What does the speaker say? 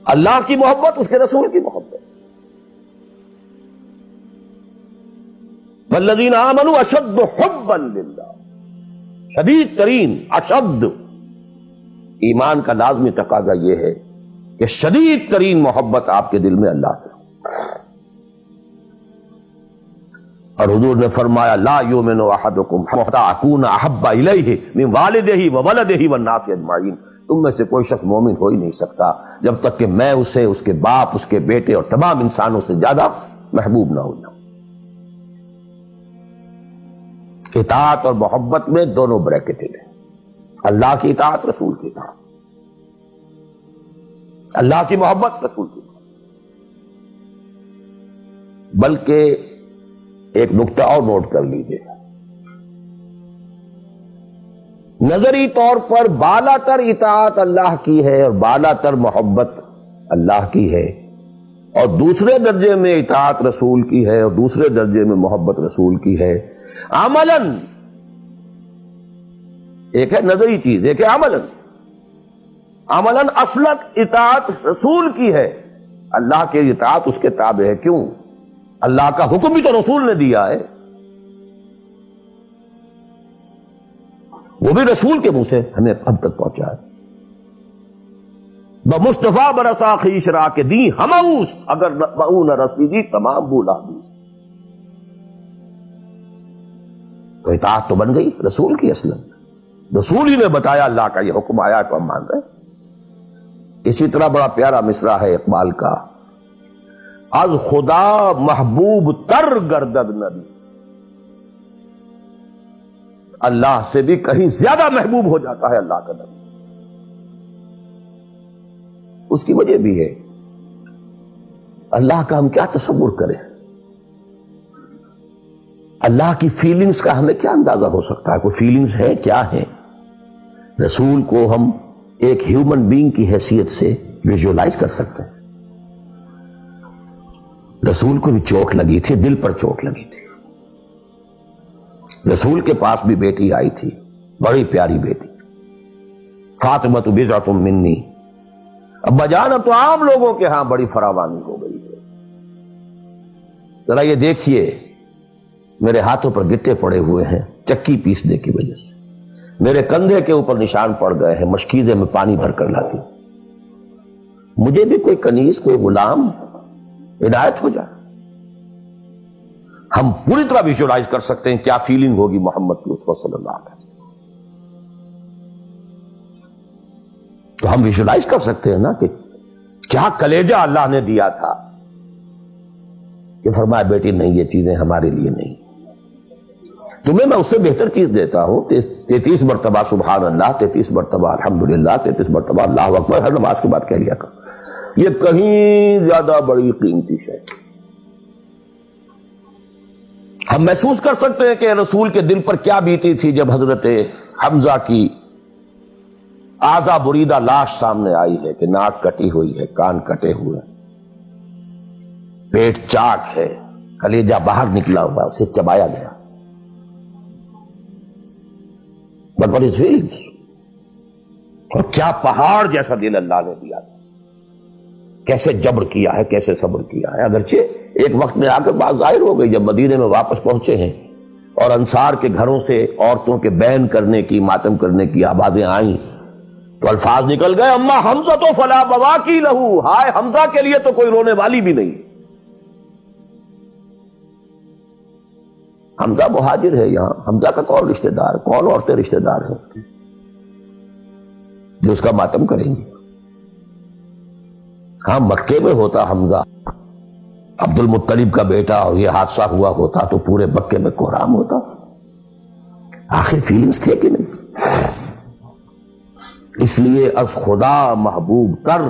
اللہ کی محبت، اس کے رسول کی محبت. والذین آمنوا اشد حبا للہ، شدید ترین، اشد. ایمان کا لازمی تقاضا یہ ہے کہ شدید ترین محبت آپ کے دل میں اللہ سے ہو. اور حضور نے فرمایا لا یؤمن احدکم حتی اکون احب الیہ من والدہ وولدہ والناس اجمعین. تم میں سے کوئی شخص مومن ہو ہی نہیں سکتا جب تک کہ میں اسے، اس کے باپ، اس کے بیٹے اور تمام انسانوں سے زیادہ محبوب نہ ہو جاؤں. اطاعت اور محبت میں دونوں بریکٹڈ ہیں. اللہ کی اطاعت، رسول کی اطاعت. اللہ کی محبت، رسول کی محبت. بلکہ ایک نکتہ اور نوٹ کر لیجئے، نظری طور پر بالا تر اطاعت اللہ کی ہے اور بالا تر محبت اللہ کی ہے، اور دوسرے درجے میں اطاعت رسول کی ہے اور دوسرے درجے میں محبت رسول کی ہے. عملاً ایک ہے نظری چیز، ایک ہے عملاً. عملاً اصلت اطاعت رسول کی ہے، اللہ کے اطاعت اس کے تابع ہے. کیوں؟ اللہ کا حکم بھی تو رسول نے دیا ہے، وہ بھی رسول کے منہ سے ہمیں اب تک پہنچا ہے. بمصطفیٰ برسا خیش را کے دی ہماؤس، اگر بہو نہ رسیدی تمام بولا دی. تو اطاعت تو بن گئی رسول کی. اصلاً رسول ہی نے بتایا، اللہ کا یہ حکم آیا تو ہم مان رہے. اسی طرح بڑا پیارا مصرع ہے اقبال کا، از خدا محبوب تر گردد نبی. اللہ سے بھی کہیں زیادہ محبوب ہو جاتا ہے اللہ کا نبی. اس کی وجہ بھی ہے اللہ کا ہم کیا تصور کریں، اللہ کی فیلنگز کا ہمیں کیا اندازہ ہو سکتا ہے؟ کوئی فیلنگز ہے کیا ہے؟ رسول کو ہم ایک ہیومن بینگ کی حیثیت سے ویژولائز کر سکتے ہیں. رسول کو بھی چوٹ لگی تھی، دل پر چوٹ لگی تھی. رسول کے پاس بھی بیٹی آئی تھی، بڑی پیاری بیٹی، فاطمہ بضعۃ منی. ابا جان اب تو عام لوگوں کے ہاں بڑی فراوانی ہو گئی ہے. ذرا یہ دیکھیے میرے ہاتھوں پر گٹے پڑے ہوئے ہیں چکی پیسنے کی وجہ سے، میرے کندھے کے اوپر نشان پڑ گئے ہیں، مشکیزے میں پانی بھر کر لاتی. مجھے بھی کوئی کنیز، کوئی غلام عنایت ہو جائے. ہم پوری طرح ویژولائز کر سکتے ہیں کیا فیلنگ ہوگی محمد کی اسوہ صلی اللہ علیہ وسلم. تو ہم ویژولائز کر سکتے ہیں نا کہ کیا کلیجہ اللہ نے دیا تھا کہ فرمایا بیٹی نہیں، یہ چیزیں ہمارے لیے نہیں، تمہیں میں اس سے بہتر چیز دیتا ہوں. 33 مرتبہ سبحان اللہ، 33 مرتبہ الحمدللہ، 33 مرتبہ اللہ اکبر ہر نماز کے بعد کہہ لیا کر. یہ کہیں زیادہ بڑی قیمتی شے. ہم محسوس کر سکتے ہیں کہ رسول کے دل پر کیا بیتی تھی جب حضرت حمزہ کی اعضا بریدہ لاش سامنے آئی ہے کہ ناک کٹی ہوئی ہے، کان کٹے ہوئے، پیٹ چاک ہے، کلیجہ باہر نکلا ہوا، اسے چبایا گیا. But what is feelings؟ اور کیا پہاڑ جیسا دل اللہ نے دیا تھا، کیسے جبر کیا ہے، کیسے صبر کیا ہے. اگرچہ ایک وقت میں آ کر بات ظاہر ہو گئی جب مدینے میں واپس پہنچے ہیں اور انصار کے گھروں سے عورتوں کے بین کرنے کی، ماتم کرنے کی آوازیں آئیں تو الفاظ نکل گئے اما حمزہ تو فلا بواکی لہو، ہائے حمزہ کے لیے تو کوئی رونے والی بھی نہیں. حمزہ مہاجر ہے، یہاں حمزہ کا کون رشتہ دار، کون عورتیں رشتہ دار ہیں جو اس کا ماتم کریں گی؟ ہاں مکے میں ہوتا حمزہ، عبد المطلب کا بیٹا، اور یہ حادثہ ہوا ہوتا تو پورے مکے میں کوہرام ہوتا. آخر فیلنگز تھے کہ نہیں؟ اس لیے از خدا محبوب کر